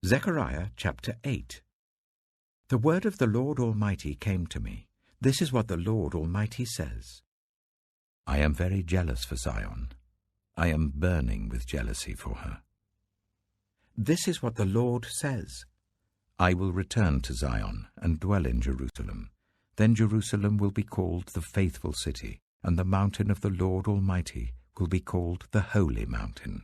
Zechariah chapter 8. The word of the Lord Almighty came to me. This is what the Lord Almighty says. I am very jealous for Zion. I am burning with jealousy for her. This is what the Lord says. I will return to Zion and dwell in Jerusalem. Then Jerusalem will be called the faithful city, and the mountain of the Lord Almighty will be called the holy mountain.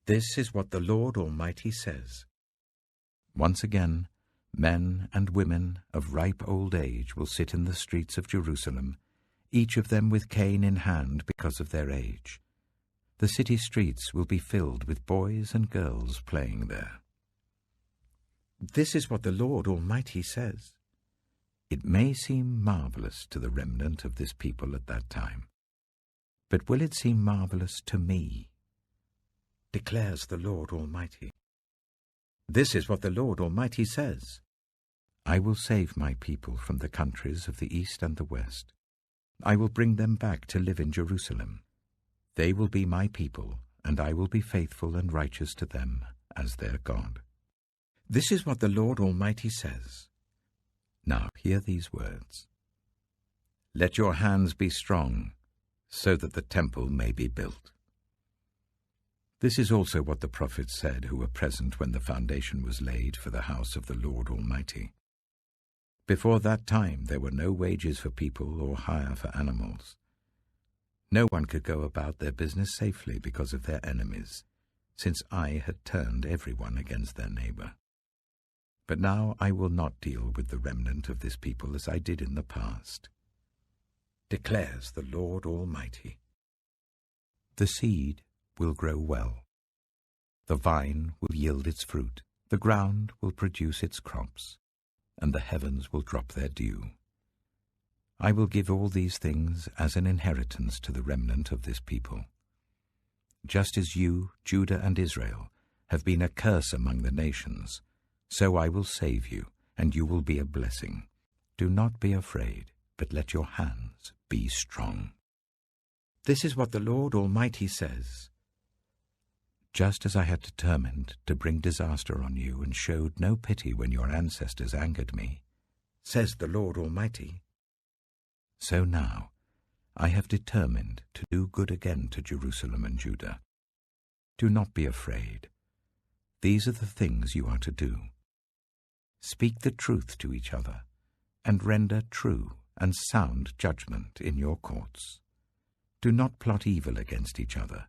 This is what the Lord Almighty says. Once again, men and women of ripe old age will sit in the streets of Jerusalem, each of them with cane in hand because of their age. The city streets will be filled with boys and girls playing there. This is what the Lord Almighty says. It may seem marvelous to the remnant of this people at that time, but will it seem marvelous to me? Declares the Lord Almighty. This is what the Lord Almighty says. I will save my people from the countries of the east and the west. I will bring them back to live in Jerusalem. They will be my people, and I will be faithful and righteous to them as their God. This is what the Lord Almighty says. Now hear these words. Let your hands be strong, so that the temple may be built. This is also what the prophets said who were present when the foundation was laid for the house of the Lord Almighty. Before that time there were no wages for people or hire for animals. No one could go about their business safely because of their enemies, since I had turned everyone against their neighbor. But now I will not deal with the remnant of this people as I did in the past, declares the Lord Almighty. The seed will grow well. The vine will yield its fruit. The ground will produce its crops, and the heavens will drop their dew. I will give all these things as an inheritance to the remnant of this people. Just as you, Judah and Israel, have been a curse among the nations, so I will save you, and you will be a blessing. Do not be afraid, but let your hands be strong. This is what the Lord Almighty says. Just as I had determined to bring disaster on you and showed no pity when your ancestors angered me, says the Lord Almighty, so now I have determined to do good again to Jerusalem and Judah. Do not be afraid. These are the things you are to do. Speak the truth to each other, and render true and sound judgment in your courts. Do not plot evil against each other,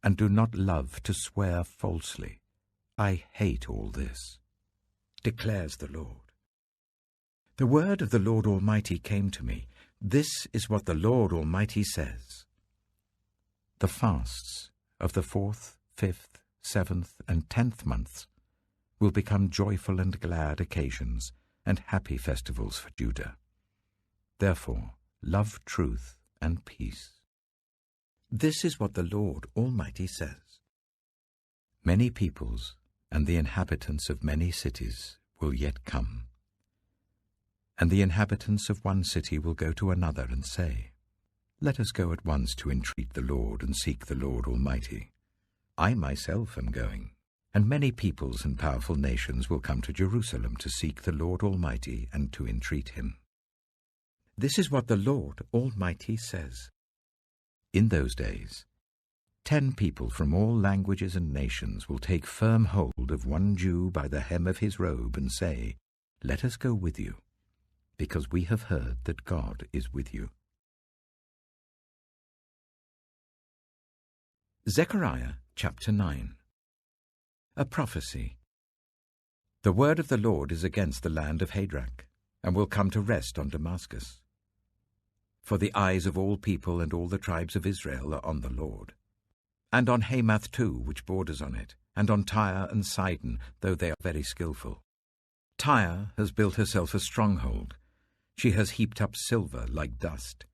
and do not love to swear falsely. I hate all this, declares the Lord. The word of the Lord Almighty came to me. This is what the Lord Almighty says. The fasts of the 4th, 5th, 7th, and 10th months will become joyful and glad occasions and happy festivals for Judah. Therefore, love truth and peace. This is what the Lord Almighty says. Many peoples and the inhabitants of many cities will yet come. And the inhabitants of one city will go to another and say, Let us go at once to entreat the Lord and seek the Lord Almighty. I myself am going, and many peoples and powerful nations will come to Jerusalem to seek the Lord Almighty and to entreat him. This is what the Lord Almighty says. In those days, 10 people from all languages and nations will take firm hold of one Jew by the hem of his robe and say, Let us go with you, because we have heard that God is with you. Zechariah chapter 9. A prophecy. The word of the Lord is against the land of Hadrach, and will come to rest on Damascus. For the eyes of all people and all the tribes of Israel are on the Lord. And on Hamath too, which borders on it, and on Tyre and Sidon, though they are very skillful. Tyre has built herself a stronghold. She has heaped up silver like dust,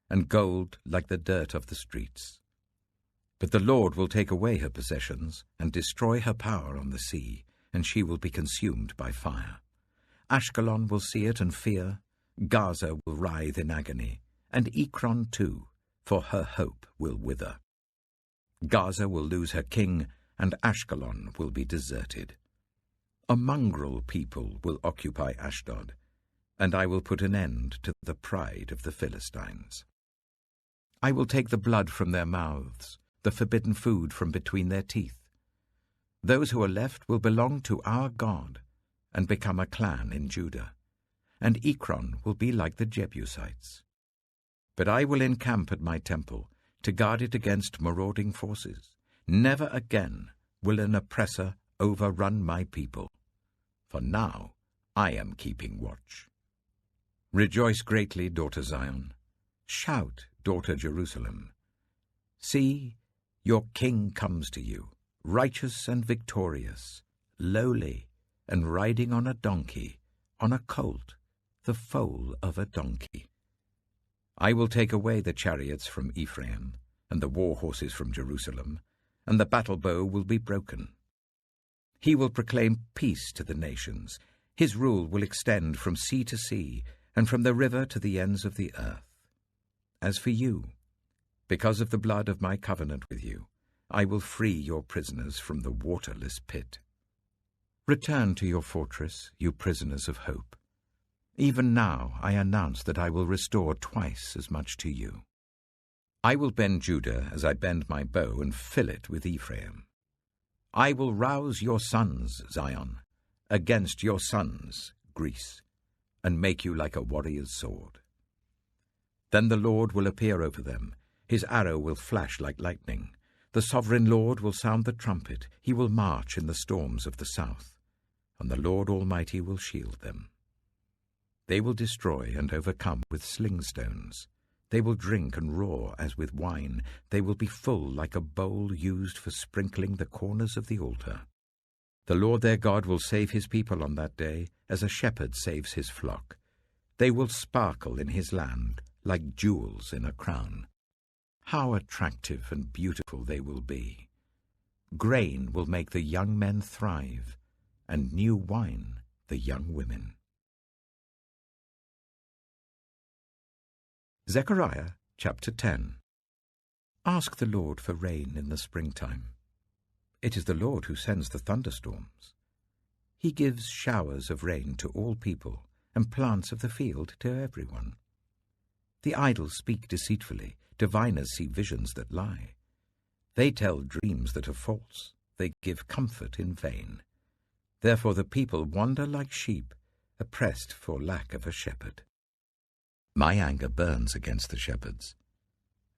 and gold like the dirt of the streets. But the Lord will take away her possessions, and destroy her power on the sea, and she will be consumed by fire. Ashkelon will see it and fear, Gaza will writhe in agony, and Ekron too, for her hope will wither. Gaza will lose her king, and Ashkelon will be deserted. A mongrel people will occupy Ashdod, and I will put an end to the pride of the Philistines. I will take the blood from their mouths, the forbidden food from between their teeth. Those who are left will belong to our God and become a clan in Judah, and Ekron will be like the Jebusites. But I will encamp at my temple to guard it against marauding forces. Never again will an oppressor overrun my people, for now I am keeping watch. Rejoice greatly, daughter Zion. Shout, daughter Jerusalem. See, your king comes to you, righteous and victorious, lowly, and riding on a donkey, on a colt, the foal of a donkey. I will take away the chariots from Ephraim, and the war horses from Jerusalem, and the battle bow will be broken. He will proclaim peace to the nations. His rule will extend from sea to sea, and from the river to the ends of the earth. As for you, because of the blood of my covenant with you, I will free your prisoners from the waterless pit. Return to your fortress, you prisoners of hope. Even now I announce that I will restore twice as much to you. I will bend Judah as I bend my bow and fill it with Ephraim. I will rouse your sons, Zion, against your sons, Greece, and make you like a warrior's sword. Then the Lord will appear over them. His arrow will flash like lightning. The sovereign Lord will sound the trumpet. He will march in the storms of the south, and the Lord Almighty will shield them. They will destroy and overcome with sling stones. They will drink and roar as with wine. They will be full like a bowl used for sprinkling the corners of the altar. The Lord their God will save his people on that day, as a shepherd saves his flock. They will sparkle in his land like jewels in a crown. How attractive and beautiful they will be. Grain will make the young men thrive, and new wine the young women. Zechariah chapter 10. Ask the Lord for rain in the springtime. It is the Lord who sends the thunderstorms. He gives showers of rain to all people, and plants of the field to everyone. The idle speak deceitfully. Diviners see visions that lie. They tell dreams that are false. They give comfort in vain. Therefore the people wander like sheep, oppressed for lack of a shepherd. My anger burns against the shepherds,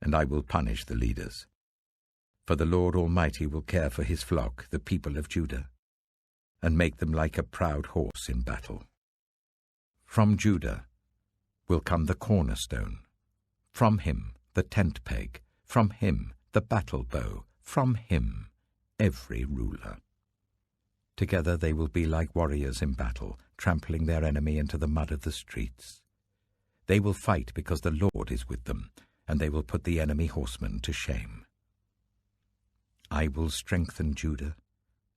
and I will punish the leaders. For the Lord Almighty will care for his flock, the people of Judah, and make them like a proud horse in battle. From Judah will come the cornerstone, from him the tent peg, from him the battle bow, from him every ruler. Together they will be like warriors in battle, trampling their enemy into the mud of the streets. They will fight because the Lord is with them, and they will put the enemy horsemen to shame. I will strengthen Judah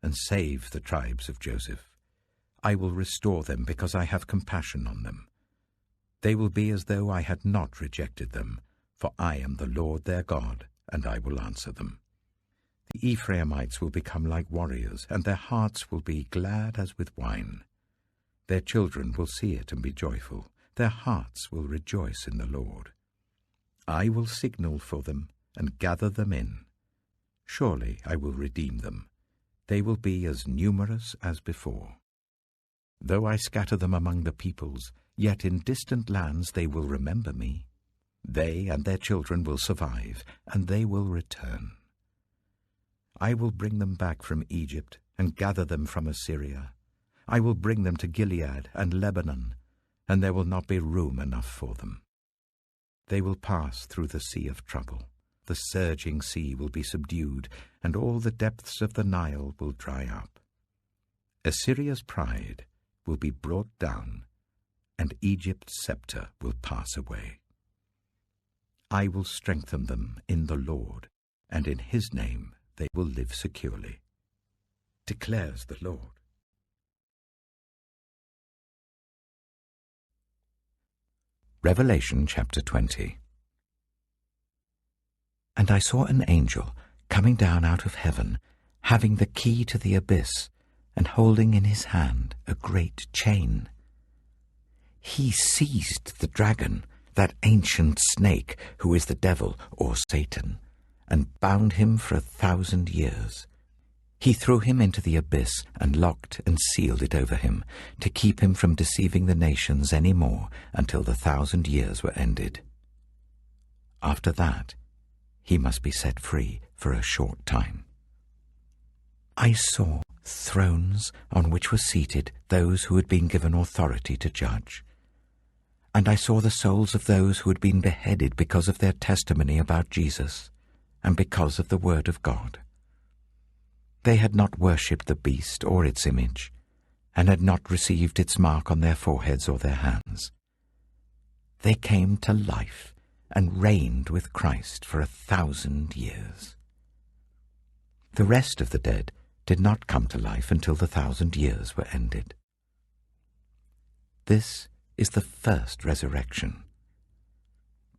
and save the tribes of Joseph. I will restore them because I have compassion on them. They will be as though I had not rejected them, for I am the Lord their God, and I will answer them. The Ephraimites will become like warriors, and their hearts will be glad as with wine. Their children will see it and be joyful. Their hearts will rejoice in the Lord. I will signal for them and gather them in. Surely I will redeem them. They will be as numerous as before. Though I scatter them among the peoples, yet in distant lands they will remember me. They and their children will survive, and they will return. I will bring them back from Egypt and gather them from Assyria. I will bring them to Gilead and Lebanon, and there will not be room enough for them. They will pass through the sea of trouble. The surging sea will be subdued, and all the depths of the Nile will dry up. Assyria's pride will be brought down, and Egypt's scepter will pass away. I will strengthen them in the Lord, and in his name they will live securely, declares the Lord. Revelation chapter 20. And I saw an angel coming down out of heaven, having the key to the abyss, and holding in his hand a great chain. He seized the dragon, that ancient snake who is the devil or Satan, and bound him for 1,000 years. He threw him into the abyss and locked and sealed it over him, to keep him from deceiving the nations any more until the 1,000 years were ended. After that, he must be set free for a short time. I saw thrones on which were seated those who had been given authority to judge. And I saw the souls of those who had been beheaded because of their testimony about Jesus and because of the word of God. They had not worshipped the beast or its image, and had not received its mark on their foreheads or their hands. They came to life and reigned with Christ for 1,000 years. The rest of the dead did not come to life until the 1,000 years were ended. This is the first resurrection.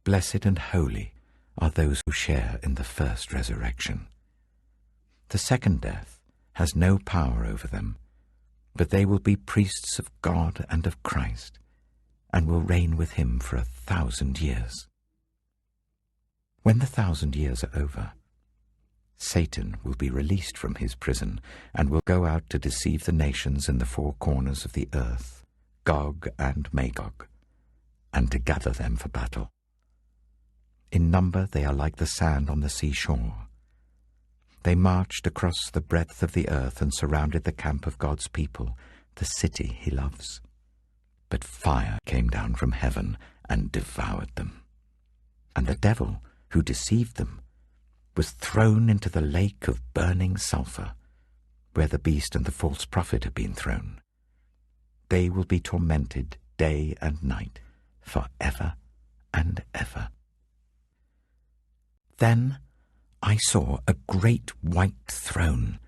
Blessed and holy are those who share in the first resurrection. The second death has no power over them, but they will be priests of God and of Christ, and will reign with him for 1,000 years. When the 1,000 years are over, Satan will be released from his prison and will go out to deceive the nations in the four corners of the earth, Gog and Magog, and to gather them for battle. In number they are like the sand on the seashore. They marched across the breadth of the earth and surrounded the camp of God's people, the city he loves. But fire came down from heaven and devoured them. And the devil, who deceived them, was thrown into the lake of burning sulfur, where the beast and the false prophet have been thrown. They will be tormented day and night, forever and ever. Then I saw a great white throne,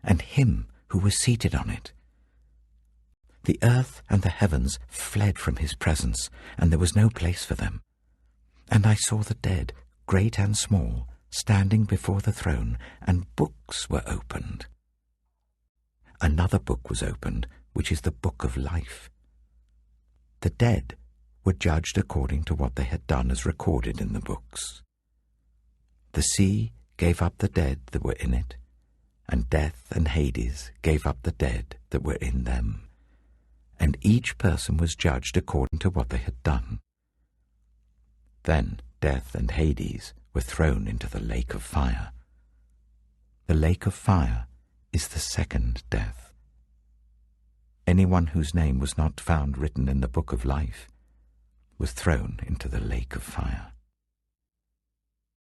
and him who was seated on it. The earth and the heavens fled from his presence, and there was no place for them. And I saw the dead, great and small, standing before the throne, and books were opened. Another book was opened, which is the book of life. The dead were judged according to what they had done as recorded in the books. The sea gave up the dead that were in it, and death and Hades gave up the dead that were in them, and each person was judged according to what they had done. Then death and Hades were thrown into the lake of fire. The lake of fire is the second death. Anyone whose name was not found written in the book of life was thrown into the lake of fire.